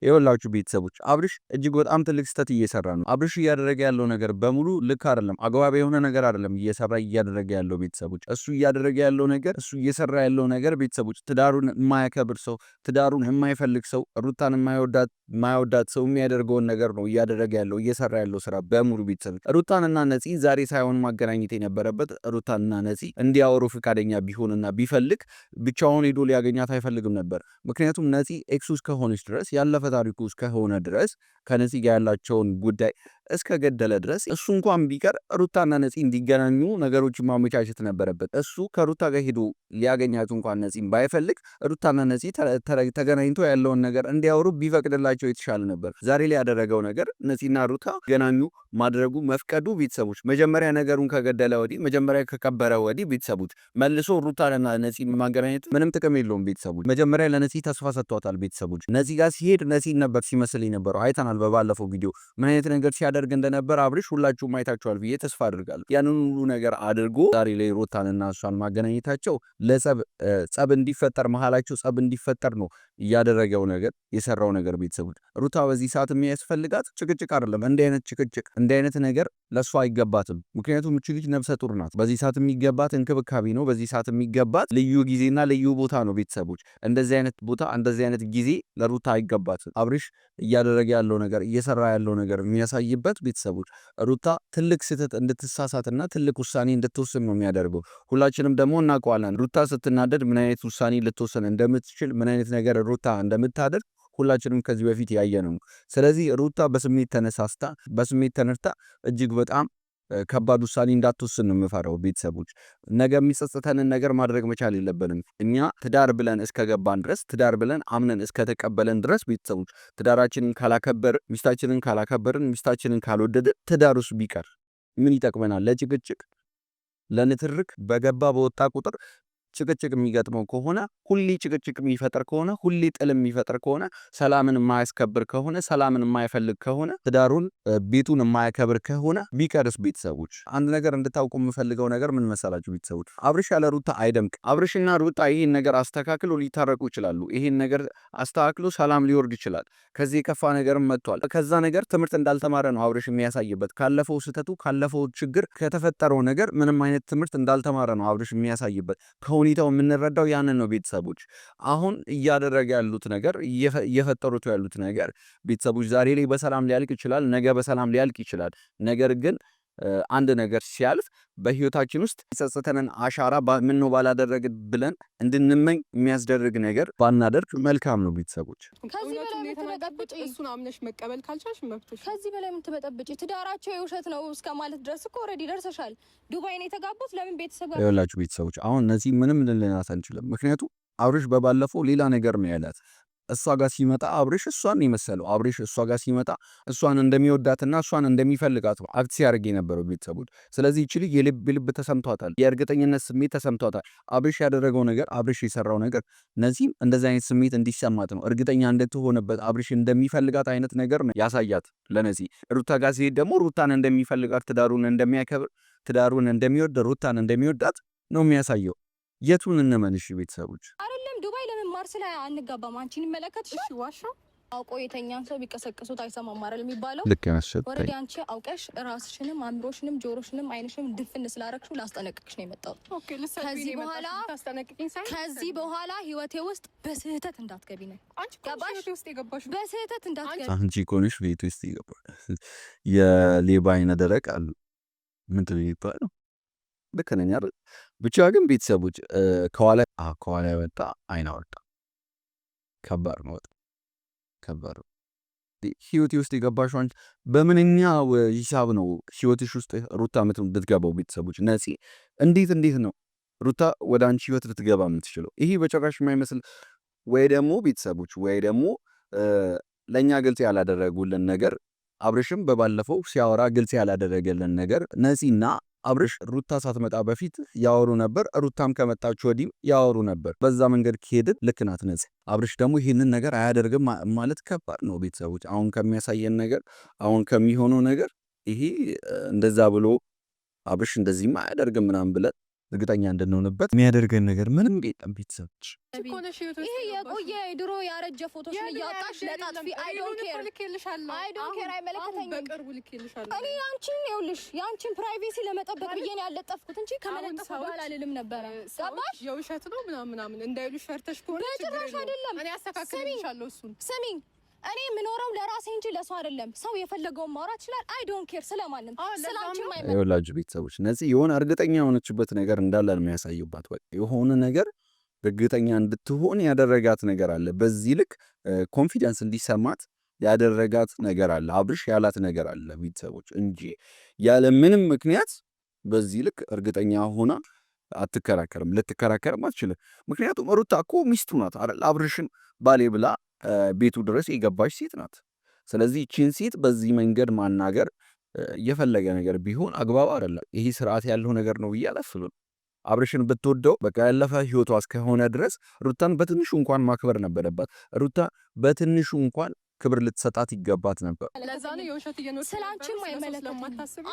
ይኸውላችሁ ቤተሰቦች አብርሽ እጅግ በጣም ትልቅ ስህተት እየሰራ ነው። አብርሽ እያደረገ ያለው ነገር በሙሉ ልክ አይደለም፣ አግባብ የሆነ ነገር አይደለም እያደረገ ያለው ቤተሰቦች። እሱ እያደረገ ያለው ነገር እሱ እየሰራ ያለው ነገር ቤተሰቦች ትዳሩን የማያከብር ሰው፣ ትዳሩን የማይፈልግ ሰው፣ ሩታን የማይወዳት ሰው የሚያደርገውን ነገር ነው እያደረገ ያለው እየሰራ ያለው ስራ በሙሉ ቤተሰቦች። ሩታንና ነፂ ዛሬ ሳይሆን ማገናኘት የነበረበት ሩታንና ነፂ እንዲያወሩ ፈቃደኛ ቢሆንና ቢፈልግ ብቻውን ሄዶ ሊያገኛት አይፈልግም ነበር። ምክንያቱም ነፂ ኤክሱስ ከሆነች ድረስ ያለፈ ታሪኩ እስከሆነ ድረስ ከነፂ ጋር ያላቸውን ጉዳይ እስከ ገደለ ድረስ እሱ እንኳን ቢቀር ሩታና ነፂ እንዲገናኙ ነገሮችን ማመቻቸት ነበረበት። እሱ ከሩታ ጋር ሄዶ ሊያገኛት እንኳን ነፂን ባይፈልግ ሩታና ነፂ ተገናኝቶ ያለውን ነገር እንዲያወሩ ቢፈቅድላቸው የተሻለ ነበር። ዛሬ ላይ ያደረገው ነገር ነፂና ሩታ ገናኙ ማድረጉ መፍቀዱ ቤተሰቦች መጀመሪያ ነገሩን ከገደለ ወዲህ መጀመሪያ ከቀበረ ወዲህ ቤተሰቦች መልሶ ሩታና ነፂ ማገናኘት ምንም ጥቅም የለውም። ቤተሰቦች መጀመሪያ ለነፂ ተስፋ ሰጥቷታል። ቤተሰቦች ነፂ ጋር ሲሄድ ነፂ ነበር ሲመስል የነበረው አይተናል። በባለፈው ቪዲዮ ምን አይነት ነገር ሲያደርግ እንደነበር አብርሽ ሁላችሁም አይታችኋል ብዬ ተስፋ አድርጋለሁ። ያንን ሁሉ ነገር አድርጎ ዛሬ ላይ ሩታንና እሷን ማገናኘታቸው ጸብ እንዲፈጠር መሃላቸው ጸብ እንዲፈጠር ነው እያደረገው ነገር የሰራው ነገር። ቤተሰቦች ሩታ በዚህ ሰዓት የሚያስፈልጋት ጭቅጭቅ አይደለም። እንዲህ አይነት ጭቅጭቅ እንዲህ አይነት ነገር ለእሷ አይገባትም። ምክንያቱም እቺ ልጅ ነፍሰ ጡር ናት። በዚህ ሰዓት የሚገባት እንክብካቤ ነው። በዚህ ሰዓት የሚገባት ልዩ ጊዜና ልዩ ቦታ ነው። ቤተሰቦች እንደዚህ አይነት ቦታ እንደዚህ አይነት ጊዜ ለሩታ አይገባትም። አብርሽ እያደረገ ያለው ነገር እየሰራ ያለው ነገር የሚያሳይበት ቤተሰቦች ሩታ ትልቅ ስህተት እንድትሳሳትና ትልቅ ውሳኔ እንድትወስን ነው የሚያደርገው። ሁላችንም ደግሞ እናውቀዋለን ሩታ ስትናደድ ምን አይነት ውሳኔ ልትወስን እንደምትችል ምን አይነት ነገር ሩታ እንደምታደርግ ሁላችንም ከዚህ በፊት ያየነው። ስለዚህ ሩታ በስሜት ተነሳስታ በስሜት ተነርታ እጅግ በጣም ከባድ ውሳኔ እንዳትወስን ነው የምፈራው። ቤተሰቦች ነገ የሚጸጽተንን ነገር ማድረግ መቻል የለብንም። እኛ ትዳር ብለን እስከገባን ድረስ ትዳር ብለን አምነን እስከተቀበለን ድረስ ቤተሰቦች ትዳራችንን ካላከበርን ሚስታችንን ካልወደድን ትዳር ውስጥ ቢቀር ምን ይጠቅመናል? ለጭቅጭቅ ለንትርክ በገባ በወጣ ቁጥር ጭቅጭቅ የሚገጥመው ከሆነ ሁሌ ጭቅጭቅ የሚፈጠር ከሆነ ሁሌ ጥል የሚፈጠር ከሆነ ሰላምን የማያስከብር ከሆነ ሰላምን የማይፈልግ ከሆነ ትዳሩን ቤቱን የማያከብር ከሆነ ቢቀርስ? ቤተሰቦች አንድ ነገር እንድታውቁ የምፈልገው ነገር ምን መሰላችሁ ቤተሰቦች? አብርሽ ያለ ሩታ አይደምቅ። አብርሽና ሩታ ይህን ነገር አስተካክሎ ሊታረቁ ይችላሉ። ይህን ነገር አስተካክሎ ሰላም ሊወርድ ይችላል። ከዚህ የከፋ ነገርም መጥቷል። ከዛ ነገር ትምህርት እንዳልተማረ ነው አብርሽ የሚያሳይበት። ካለፈው ስህተቱ ካለፈው ችግር ከተፈጠረው ነገር ምንም አይነት ትምህርት እንዳልተማረ ነው አብርሽ የሚያሳይበት። ሁኔታው የምንረዳው ያንን ነው ቤተሰቦች። አሁን እያደረገ ያሉት ነገር እየፈጠሩት ያሉት ነገር ቤተሰቦች ዛሬ ላይ በሰላም ሊያልቅ ይችላል፣ ነገ በሰላም ሊያልቅ ይችላል። ነገር ግን አንድ ነገር ሲያልፍ በህይወታችን ውስጥ የጸጸተንን አሻራ ምን ነው ባላደረግ ብለን እንድንመኝ የሚያስደርግ ነገር ባናደርግ መልካም ነው ቤተሰቦች። ከዚህ በላይ ምን ትመጠብጪ? እሱን አምነሽ መቀበል ካልቻልሽ መብትሽ። ከዚህ በላይ ምን ትመጠብጪ? ትዳራቸው የውሸት ነው እስከ ማለት ድረስ እኮ ኦልሬዲ ደርሰሻል። ዱባይ ነው የተጋቡት። ለምን ቤተሰብ ጋር ይኸውላችሁ ቤተሰቦች አሁን እነዚህ ምንም ልንላት አንችልም። ምክንያቱም አብርሽ በባለፈው ሌላ ነገር ነው ያላት። እሷ ጋር ሲመጣ አብርሽ እሷን የመሰለው አብርሽ እሷ ጋር ሲመጣ እሷን እንደሚወዳትና እሷን እንደሚፈልጋት ነው አክት ሲያደርግ የነበረው ቤተሰቦች። ስለዚህ ይቺ ልጅ የልብ ተሰምቷታል፣ የእርግጠኝነት ስሜት ተሰምቷታል። አብርሽ ያደረገው ነገር አብርሽ የሰራው ነገር ነዚህም እንደዚህ አይነት ስሜት እንዲሰማት ነው እርግጠኛ እንድትሆንበት አብርሽ እንደሚፈልጋት አይነት ነገር ነው ያሳያት ለነዚህ። ሩታ ጋር ሲሄድ ደግሞ ሩታን እንደሚፈልጋት ትዳሩን እንደሚያከብር ትዳሩን እንደሚወድ ሩታን እንደሚወዳት ነው የሚያሳየው። የቱን እንመንሽ ቤተሰቦች? ዱባይ ለምን ማርስ ላይ አንጋባም? አንቺን ይመለከትሽ? እሺ ዋሻ አውቆ የተኛን ሰው ቢቀሰቅሱት አይሰማም አይደል የሚባለው? ልክ ነሽ። ወረዲ አንቺ አውቀሽ ራስሽንም አምሮሽንም ጆሮሽንም አይንሽንም ድፍን ስላረክሽው ላስጠነቅቅሽ ነው የመጣው። ከዚህ በኋላ ህይወቴ ውስጥ በስህተት እንዳትገቢ ነው። አንቺ ህይወቴ ውስጥ የገባሽ በስህተት እንዳትገቢ። አንቺ ኮንሽ ቤት ውስጥ ይገባል። የሌባ አይነ ደረቅ አሉ ምንድን ይባላል? ልክ ነኝ አይደል? ብቻ ግን ቤተሰቦች ከኋላ ወጣ አይና ወጣ። ከባድ ነው፣ ከባድ ነው። ህይወቴ ውስጥ የገባሽው አንቺ በምንኛ ሂሳብ ነው ህይወትሽ ውስጥ ሩታ የምትገባው? ቤተሰቦች ነፂ እንዴት ነው ሩታ ወደ አንቺ ህይወት ልትገባ የምትችለው? ይሄ በጭራሽ የማይመስል ወይ ደግሞ ቤተሰቦች ወይ ደግሞ ለእኛ ግልጽ ያላደረጉልን ነገር አብርሽም በባለፈው ሲያወራ ግልጽ ያላደረገልን ነገር ነፂና አብርሽ ሩታ ሳትመጣ በፊት ያወሩ ነበር። ሩታም ከመጣች ወዲህም ያወሩ ነበር። በዛ መንገድ ከሄድን ልክ ናት ነፂ። አብርሽ ደግሞ ይህንን ነገር አያደርግም ማለት ከባድ ነው ቤተሰቦች። አሁን ከሚያሳየን ነገር አሁን ከሚሆነው ነገር ይሄ እንደዛ ብሎ አብርሽ እንደዚህም አያደርግም ምናምን ብለን እርግጠኛ እንድንሆንበት የሚያደርገን ነገር ምንም የለም። ቤተሰቦች ይሄ የቆየ ድሮ ያረጀ ፎቶች ነው ያጣሽ ለጣጥፊ አይ ዶንት ኬር አይመለከተኝም። በቅርቡ ልኬልሻለሁ። እኔ ያንቺን ይኸውልሽ ያንቺን ፕራይቬሲ ለመጠበቅ ብዬ ነው ያለጠፍኩት እንጂ ከመለጠፍ በኋላ አልልም ነበር። ገባሽ? የውሸት ነው ምናምን እንዳይሉሽ ፈርተሽ ከሆነ በጭራሽ አይደለም። እኔ አስተካክልልሻለሁ። እሱን ስሚኝ እኔ የምኖረው ለራሴ እንጂ ለሰው አይደለም። ሰው የፈለገውን ማውራት ይችላል። አይ ዶንት ኬር ስለማንም ስላንቺም አይመጣም። ይኸውላችሁ ቤተሰቦች ነፂ የሆነ እርግጠኛ የሆነችበት ነገር እንዳለ ነው የሚያሳዩባት። በቃ የሆነ ነገር እርግጠኛ እንድትሆን ያደረጋት ነገር አለ። በዚህ ልክ ኮንፊደንስ እንዲሰማት ያደረጋት ነገር አለ። አብርሽ ያላት ነገር አለ ቤተሰቦች እንጂ ያለ ምንም ምክንያት በዚህ ልክ እርግጠኛ ሆና አትከራከርም። ልትከራከርም አትችልም። ምክንያቱም ሩታ እኮ ሚስቱ ናት አይደል? አብርሽን ባሌ ብላ ቤቱ ድረስ የገባች ሴት ናት። ስለዚህ ይህችን ሴት በዚህ መንገድ ማናገር የፈለገ ነገር ቢሆን አግባብ አይደለም። ይሄ ስርዓት ያለው ነገር ነው ብዬ አላስብም። አብርሽን ብትወደው በቃ ያለፈ ህይወቷ እስከሆነ ድረስ ሩታን በትንሹ እንኳን ማክበር ነበረባት። ሩታ በትንሹ እንኳን ክብር ልትሰጣት ይገባት ነበር። ለዛ ነው የውሸት ስላንቺም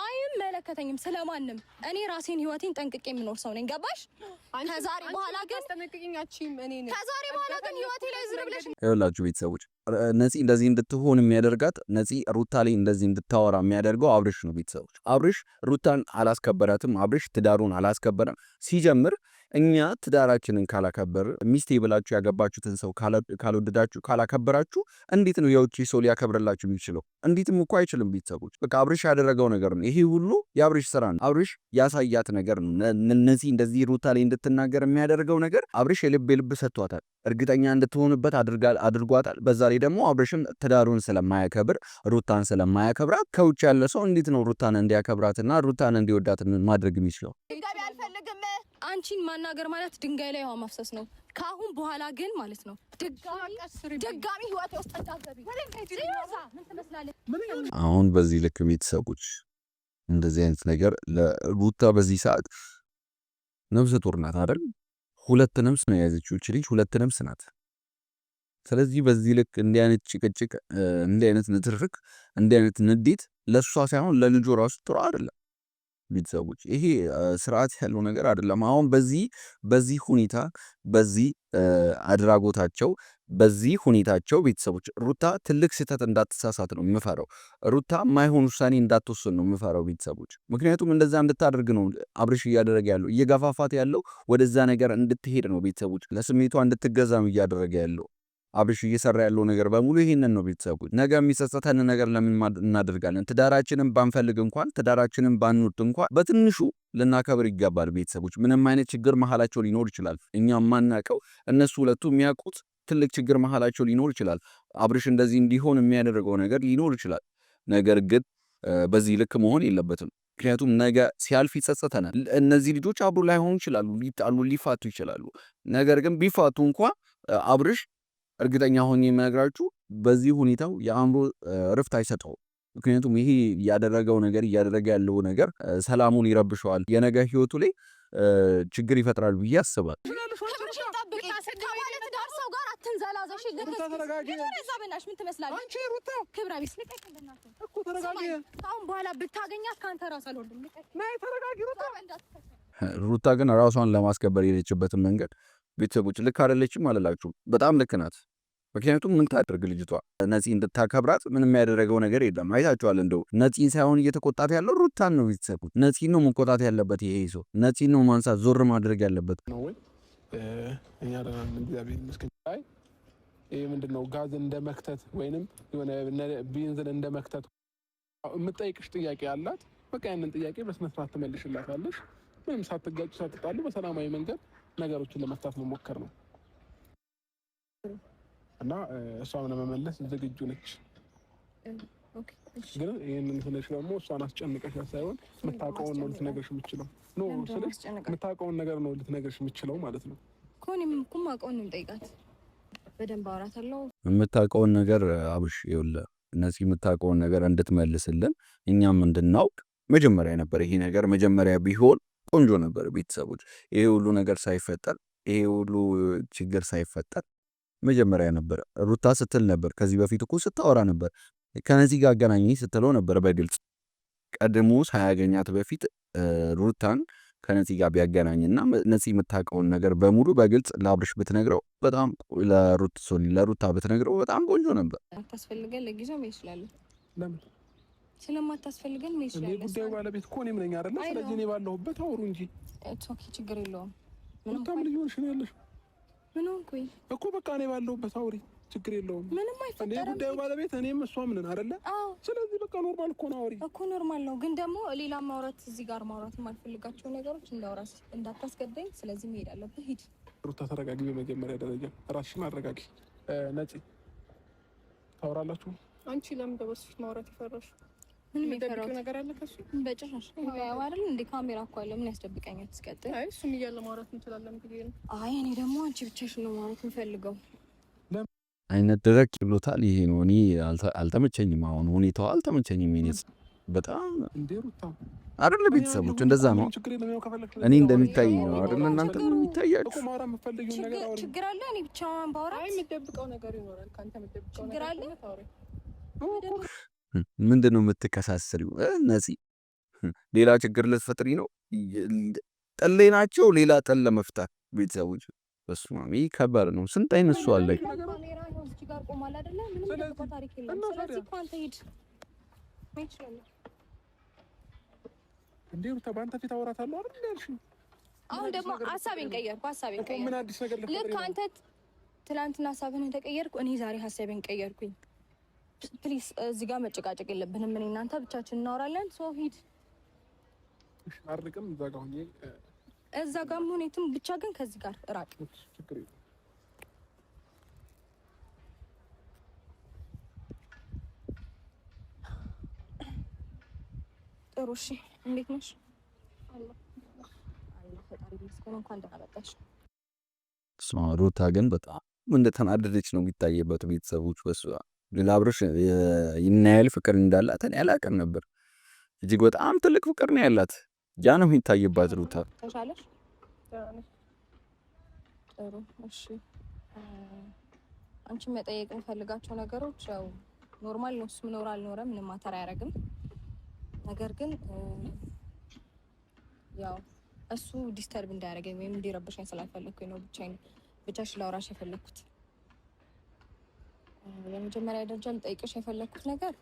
አይመለከተኝም ስለማንም። እኔ ራሴን ህይወቴን ጠንቅቄ የምኖር ሰው ነኝ። ገባሽ? ከዛሬ በኋላ ግን ህይወቴ ላይ ዝም ብለሽ ይኸውላችሁ ቤተሰቦች ነፂ እንደዚህ እንድትሆን የሚያደርጋት ነፂ ሩታ ላይ እንደዚህ እንድታወራ የሚያደርገው አብርሽ ነው። ቤተሰቦች አብርሽ ሩታን አላስከበራትም። አብርሽ ትዳሩን አላስከበረም። ሲጀምር እኛ ትዳራችንን ካላከበር ሚስቴ ብላችሁ ያገባችሁትን ሰው ካልወደዳችሁ ካላከበራችሁ እንዴት ነው የውጭ ሰው ሊያከብርላችሁ የሚችለው? እንዴትም እኮ አይችልም። ቤተሰቦች በቃ አብርሽ ያደረገው ነገር ነው። ይሄ ሁሉ የአብርሽ ስራ ነው። አብርሽ ያሳያት ነገር ነው። እነዚህ እንደዚህ ሩታ ላይ እንድትናገር የሚያደርገው ነገር አብርሽ የልብ ሰጥቷታል። እርግጠኛ እንድትሆንበት አድርጓታል። በዛ ላይ ደግሞ አብርሽም ትዳሩን ስለማያከብር ሩታን ስለማያከብራት ከውጭ ያለ ሰው እንዴት ነው ሩታን እንዲያከብራትና ሩታን እንዲወዳት ማድረግ የሚችለው? አንቺን ማናገር ማለት ድንጋይ ላይ ውሃ ማፍሰስ ነው። ከአሁን በኋላ ግን ማለት ነው ድጋሚ ህይወቴ ውስጥ እንዳትገቢ። ምን ትመስላለች? አሁን በዚህ ልክ ቤተሰቦች እንደዚህ አይነት ነገር ለሩታ በዚህ ሰዓት ነፍሰ ጡር ናት አይደል? ሁለት ነፍስ ነው የያዘችው እቺ ልጅ፣ ሁለት ነፍስ ናት። ስለዚህ በዚህ ልክ እንዲህ አይነት ጭቅጭቅ፣ እንዲህ አይነት ንትርክ፣ እንዲህ አይነት ንዴት ለሷ ሳይሆን ለልጁ ራሱ ጥሩ አይደለም። ቤተሰቦች ይሄ ስርዓት ያለው ነገር አይደለም። አሁን በዚህ ሁኔታ በዚህ አድራጎታቸው በዚህ ሁኔታቸው ቤተሰቦች ሩታ ትልቅ ስህተት እንዳትሳሳት ነው የምፈራው። ሩታ ማይሆን ውሳኔ እንዳትወስን ነው የምፈራው ቤተሰቦች። ምክንያቱም እንደዛ እንድታደርግ ነው አብርሽ እያደረገ ያለው፣ እየገፋፋት ያለው ወደዛ ነገር እንድትሄድ ነው ቤተሰቦች። ለስሜቷ እንድትገዛ ነው እያደረገ ያለው። አብርሽ እየሰራ ያለው ነገር በሙሉ ይሄንን ነው ቤተሰቦች። ነገ የሚጸጸተን ነገር ለምን እናደርጋለን? ትዳራችንን ባንፈልግ እንኳን ትዳራችንን ባንወድ እንኳን በትንሹ ልናከብር ይገባል ቤተሰቦች። ምንም አይነት ችግር መሀላቸው ሊኖር ይችላል። እኛ የማናውቀው እነሱ ሁለቱ የሚያውቁት ትልቅ ችግር መሀላቸው ሊኖር ይችላል። አብርሽ እንደዚህ እንዲሆን የሚያደርገው ነገር ሊኖር ይችላል። ነገር ግን በዚህ ልክ መሆን የለበትም። ምክንያቱም ነገ ሲያልፍ ይጸጸተናል። እነዚህ ልጆች አብሮ ላይሆኑ ይችላሉ፣ ሊጣሉ ሊፋቱ ይችላሉ። ነገር ግን ቢፋቱ እንኳን አብርሽ እርግጠኛ ሆኜ የምነግራችሁ በዚህ ሁኔታው የአእምሮ እረፍት አይሰጠው። ምክንያቱም ይሄ እያደረገ ያለው ነገር ሰላሙን ይረብሸዋል፣ የነገ ህይወቱ ላይ ችግር ይፈጥራል ብዬ አስባለሁ። ሩታ ግን ራሷን ለማስከበር የሄደችበትን መንገድ ቤተሰቦች ልክ አይደለችም አላላችሁም? በጣም ልክ ናት። ምክንያቱም ምን ታደርግ ልጅቷ ነፂ እንድታከብራት ምንም ያደረገው ነገር የለም። አይታችኋል። እንደው ነፂን ሳይሆን እየተቆጣት ያለው ሩታን ነው ቤተሰቦች። ነፂን ነው መቆጣት ያለበት ይሄ ሰው። ነፂን ነው ማንሳት ዞር ማድረግ ያለበት። እኛ እግዚአብሔር ይመስገን። ይሄ ምንድነው ጋዝ እንደ መክተት ወይንም የሆነ ቤንዚን እንደ መክተት የምጠይቅሽ ጥያቄ አላት። በቃ ያንን ጥያቄ በስነ ስርዓት ትመልሽላታለሽ። ምንም ሳትጋጩ ሳትጣሉ በሰላማዊ መንገድ ነገሮችን ለመፍታት መሞከር ነው እና እሷን ለመመለስ ዝግጁ ነች። ግን ይህንን ስልሽ ደግሞ እሷን አስጨንቀሽ ሳይሆን የምታውቀውን ነው ልትነግርሽ የምችለው። የምታውቀውን ነገር ነው ልትነግርሽ የምችለው ማለት ነው። የማውቀውን ጠይቃት፣ በደንብ አወራታለሁ። የምታውቀውን ነገር አብሽ ይኸውልህ፣ እነዚህ የምታውቀውን ነገር እንድትመልስልን እኛም እንድናውቅ መጀመሪያ ነበር። ይሄ ነገር መጀመሪያ ቢሆን ቆንጆ ነበር ቤተሰቦች። ይሄ ሁሉ ነገር ሳይፈጠር፣ ይሄ ሁሉ ችግር ሳይፈጠር መጀመሪያ ነበር። ሩታ ስትል ነበር፣ ከዚህ በፊት እኮ ስታወራ ነበር። ከነዚህ ጋር አገናኘኝ ስትለው ነበር በግልጽ ቀድሞ ሳያገኛት በፊት ሩታን ከነፂ ጋር ቢያገናኝና ነፂ የምታውቀውን ነገር በሙሉ በግልጽ ለአብርሽ ብትነግረው በጣም ለሩታ ብትነግረው በጣም ቆንጆ ነበር። አታስፈልገን ለጊዜው ምን ይችላል? ለምን ስለማታስፈልገን ምን ይችላል? ጉዳዩ ባለቤት እኮ እኔም ነኝ አይደል? ስለዚህ እኔ ባለሁበት አውሩ እንጂ ኦኬ፣ ችግር የለውም። ምንም ታምን ልጅ ነው ያለሽ ምን ሆንኩኝ እኮ በቃ እኔ ባለሁበት አውሪ፣ ችግር የለውም። ምንም አይፈጠርም። እኔ ጉዳዩ ባለቤት እኔም እሷም ነን አይደለ? ስለዚህ በቃ ኖርማል እኮ ነው። አውሪ እኮ ኖርማል ነው፣ ግን ደግሞ ሌላ ማውራት እዚህ ጋር ማውራት የማልፈልጋቸው ነገሮች እንዳውራስ እንዳታስገደኝ። ስለዚህ መሄድ አለብህ። ሂድ። ሩታ ተረጋጊ። በመጀመሪያ ደረጃ ራስሽን አረጋጊ። ነፂ ታወራላችሁ። አንቺ ለምን ደበስሽ ማውራት ይፈራሽ? ምን የሚፈራው ነገር አለ ከሱ? በጭራሽ ያው አይደል እንዴ? ካሜራ እኮ አለ። ምን ያስደብቀኛል? ትስቀጥል። አይ እሱም እያለ ማውራት እንችላለን ብዬ ነው። አይ እኔ ደግሞ አንቺ ብቻሽን ነው ማውራት የምፈልገው አይነት ደረቅ ብሎታል። ይሄ ነው እኔ አልተመቸኝም። አሁን ሁኔታው አልተመቸኝም። እኔስ በጣም እንዴ ሩታ አይደል ቤተሰቦች እንደዛ ነው። እኔ እንደሚታይ ነው አይደል? እናንተ እንደሚታያችሁ እኮ ማውራት የምትፈልጊው ነገር አውሪ። ችግር አለ? እኔ ብቻዋን ባወራት አይ የምትደብቀው ነገር ይኖራል። ካንተ የምትደብቀው ችግር አለ? ምንድነው የምትከሳሰሪው? ነፂ ሌላ ችግር ልትፈጥሪ ነው? ጠሌ ናቸው ሌላ ጠል ለመፍታት ቤተሰቦች በስመ አብ ከባድ ነው። ስንት አይነት ሰው አለ። ካሜራ ነው እዚህ ጋር ቆማል አይደለ? ምንም ነገር ታሪክ የለም። ስለዚህ እኮ አንተ ሂድ። ምን ይችላል? እንዴ ሩታ በአንተ ፊት አወራታለሁ አይደል ያልሽኝ? አሁን ደግሞ ሀሳቤን ቀየርኩ። ምን አዲስ ነገር ልትፈጥሪ ነው? ልክ አንተ ትናንትና ሀሳብህን እንደቀየርኩ እኔ ዛሬ ሀሳቤን ቀየርኩኝ። ፕሊስ እዚህ ጋር መጨቃጨቅ የለብንም። እኔ እናንተ ብቻችን እናወራለን። ሶ ሂድ። እሺ አርቅም እዛ ጋር ሆኜ እዛ ጋር ሆነ የትም ብቻ ግን ከዚህ ጋር እራቅ። ችግር የለም። ጥሩ እሺ። እንዴት ነሽ? አይ ፈጣሪ ይመስገን። እንኳን ደህና መጣሽ። ሩታ ግን በጣም እንደተናደደች ነው የሚታየበት ቤተሰቦች በሷ ለአብርሽ ይናያል ፍቅር እንዳላት እኔ አላውቅም ነበር። እጅግ በጣም ትልቅ ፍቅር ነው ያላት። ያ ነው የሚታየባት ሩታ። ተሻለሽ? ጥሩ እሺ። አንቺ መጠየቅ የምፈልጋቸው ነገሮች ያው ኖርማል ነው። እሱም ኖር አልኖረ ምንም ማተር አያደርግም። ነገር ግን ያው እሱ ዲስተርብ እንዳያደርገኝ ወይም እንዲረብሽኝ ስላልፈለኩኝ ነው ብቻሽን ላውራሽ የፈለኩት። በመጀመሪያ ደረጃ ልጠይቅሽ የፈለኩት ነገር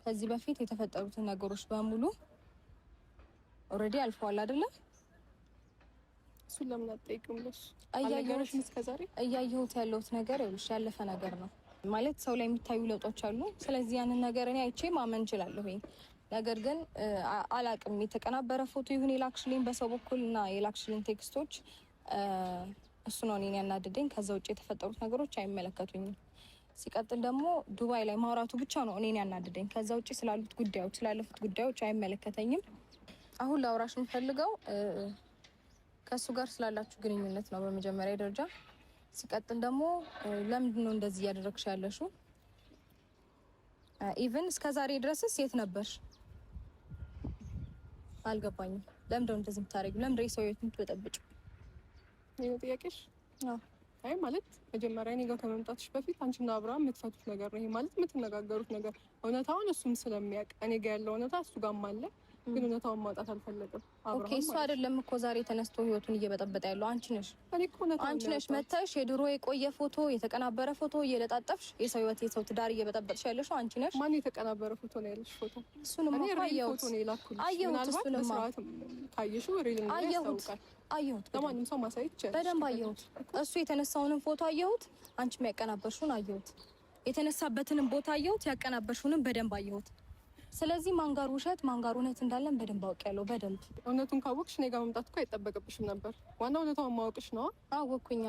ከዚህ በፊት የተፈጠሩትን ነገሮች በሙሉ ኦልሬዲ አልፈዋል አይደለ? እሱን ለምን አትጠይቅም? ለሱ እያየሁት ያለሁት ነገር ይኸውልሽ ያለፈ ነገር ነው ማለት ሰው ላይ የሚታዩ ለውጦች አሉ። ስለዚህ ያንን ነገር እኔ አይቼ ማመን እችላለሁ። ነገር ግን አላቅም የተቀናበረ ፎቶ ይሁን የላክሽልኝ በሰው በኩል እና የላክሽልኝ ቴክስቶች እሱ ነው እኔን ያናደደኝ። ከዛ ውጭ የተፈጠሩት ነገሮች አይመለከቱኝም። ሲቀጥል ደግሞ ዱባይ ላይ ማውራቱ ብቻ ነው እኔን ያናደደኝ። ከዛ ውጭ ስላሉት ጉዳዮች ስላለፉት ጉዳዮች አይመለከተኝም። አሁን ላውራሽ የምፈልገው ከእሱ ጋር ስላላችሁ ግንኙነት ነው በመጀመሪያ ደረጃ። ሲቀጥል ደግሞ ለምንድን ነው እንደዚህ እያደረግሽ ያለሽው? ኢቨን እስከዛሬ ድረስስ የት ነበርሽ? አልገባኝም። ለምንድን ነው እንደዚህ የምታደርጊው? ለምንድን ነው የሰው ህይወት የምትበጠብጪው? ይሄ ጥያቄሽ? አይ ማለት መጀመሪያ እኔ ጋር ከመምጣትሽ በፊት አንቺና አብርሃም የምትፈቱት ነገር ነው። ይሄ ማለት የምትነጋገሩት ነገር እውነታውን እሱም ስለሚያውቅ እኔ ጋር ያለው እውነታ እሱ ጋርም አለ፣ ግን እውነታውን ማውጣት አልፈለገም። ኦኬ እሱ አይደለም እኮ ዛሬ ተነስቶ ህይወቱን እየበጠበጠ ያለው አንቺ ነሽ። እኔ እኮ አንቺ ነሽ መተሽ የድሮ የቆየ ፎቶ የተቀናበረ ፎቶ እየለጣጠፍሽ የሰው ህይወት የሰው ትዳር እየበጠበጥሽ ያለሽው አንቺ ነሽ። ማን የተቀናበረ ፎቶ ነው ያለሽ? ፎቶ እሱንም አየሁት። ፎቶ ነው የላኩልሽ። አየሁት። እሱንም ካየሽው ሪል ነው ያስታውቃል። አየሁት። ለማንም ሰው ማሳየት ይችላል። በደንብ አየሁት። እሱ የተነሳውንም ፎቶ አየሁት። አንቺም ያቀናበርሽውን አየሁት። የተነሳበትንም ቦታ አየሁት። ያቀናበርሽውንም በደንብ አየሁት። ስለዚህ ማንጋር ውሸት ማንጋር እውነት እንዳለን በደንብ አውቄያለሁ። በደንብ እውነቱን ካወቅሽ እኔ ጋር መምጣት እኮ አይጠበቅብሽም ነበር። ዋናው እውነታውን ማወቅሽ ነው። አወቅኩኝ።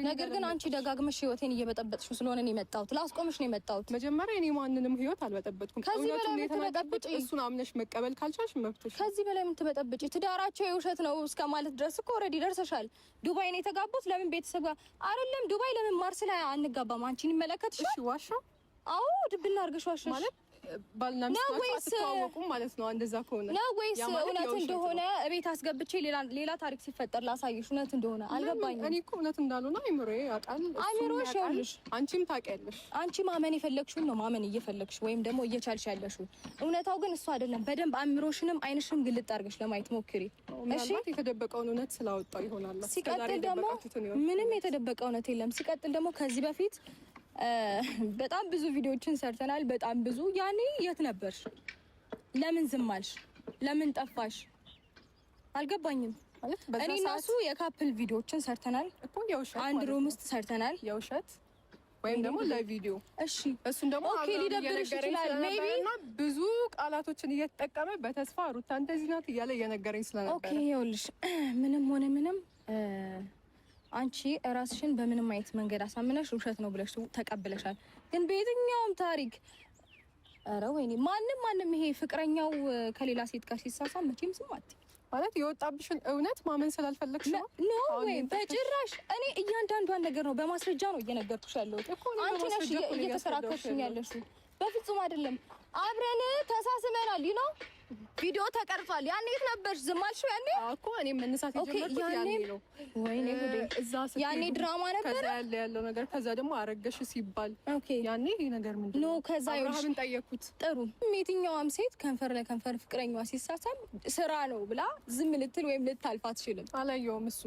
ነገር ግን አንቺ ደጋግመሽ ህይወቴን እየበጠበጥሽው ስለሆነ ነው የመጣሁት። ላስቆምሽ ነው የመጣሁት። መጀመሪያ እኔ ማንንም ህይወት አልበጠበጥኩም። ከዚህ በላይ የምትበጠብጪ እሱን አምነሽ መቀበል ካልቻልሽ መብትሽ። ከዚህ በላይ የምትበጠብጪ ትዳራቸው የውሸት ነው እስከ ማለት ድረስ እኮ ኦልሬዲ ደርሰሻል። ዱባይ ነው የተጋቡት። ለምን ቤተሰብ ጋር አይደለም ዱባይ ለምን ማርስ ላይ አንጋባም? አንቺን ይመለከትሽ። እሺ ዋሻ? አዎ ድብና አድርገሽ ዋሸሽ ማለት ባልና ሚስት አትተዋወቁም ማለት ነው እንደዛ ከሆነ ነው ወይስ እውነት እንደሆነ እቤት አስገብቼ ሌላ ታሪክ ሲፈጠር ላሳይሽ እውነት እንደሆነ አልገባኝም። እኔ እኮ እውነት እንዳልሆነ አይምሮዬ ያውቃል። አይምሮሽ ያውልሽ አንቺም ታውቂያለሽ። አንቺ ማመን የፈለግሽውን ነው ማመን እየፈለግሽ ወይም ደግሞ እየቻልሽ ያለሽው። እውነታው ግን እሱ አይደለም። በደንብ አእምሮሽንም አይንሽንም ግልጥ አድርገሽ ለማየት ሞክሪ እሺ። የተደበቀውን እውነት ስላወጣው ይሆናል። ሲቀጥል ደግሞ ምንም የተደበቀ እውነት የለም። ሲቀጥል ደግሞ ከዚህ በፊት በጣም ብዙ ቪዲዮዎችን ሰርተናል። በጣም ብዙ ያኔ የት ነበርሽ? ለምን ዝም አልሽ? ለምን ጠፋሽ? አልገባኝም። እኔ እና እሱ የካፕል ቪዲዮዎችን ሰርተናል እኮ አንድ ሩም ውስጥ ሰርተናል። የውሸት ወይም ደግሞ ለቪዲዮ እሺ። እሱን ደግሞ ኦኬ ሊደብርሽ ይችላል ሜቢ እና ብዙ ቃላቶችን እየተጠቀመ በተስፋ ሩታ እንደዚህ ናት እያለ እየነገረኝ ስለነበር ኦኬ ይኸውልሽ ምንም ሆነ ምንም አንቺ ራስሽን በምንም አይነት መንገድ አሳምነሽ ውሸት ነው ብለሽ ተቀብለሻል። ግን በየትኛውም ታሪክ ኧረ ወይኔ ማንም ይሄ ፍቅረኛው ከሌላ ሴት ጋር ሲሳሳም መቼም ስም አትይ ማለት የወጣብሽን እውነት ማመን ስላልፈለግሽ ነው? ኖ ወይ በጭራሽ። እኔ እያንዳንዷን ነገር ነው በማስረጃ ነው እየነገርኩሽ ያለሁት። አንቺ ነሽ እየተከራከርሽኝ ያለሽው። በፍጹም አይደለም። አብረን ተሳስመናል ነው ቪዲዮ ተቀርጿል። ያኔ የት ነበርሽ? ዝም አልሽው ያኔ እኮ እኔ መነሳት የጀመርኩት ያኔ ነው። ወይኔ ጉዴ! ያኔ ድራማ ነበር። ከዛ ያለው ነገር ከዛ ደግሞ አረገሽ ሲባል ያኔ ይሄ ነገር ምንድነው? ኖ ከዛ አብርሃምን ጠየቅኩት። ጥሩ የትኛዋም ሴት ከንፈር ለከንፈር ፍቅረኛዋ ሲሳሳም ስራ ነው ብላ ዝም ልትል ወይም ልታልፍ አትችልም። አላየውም እሱ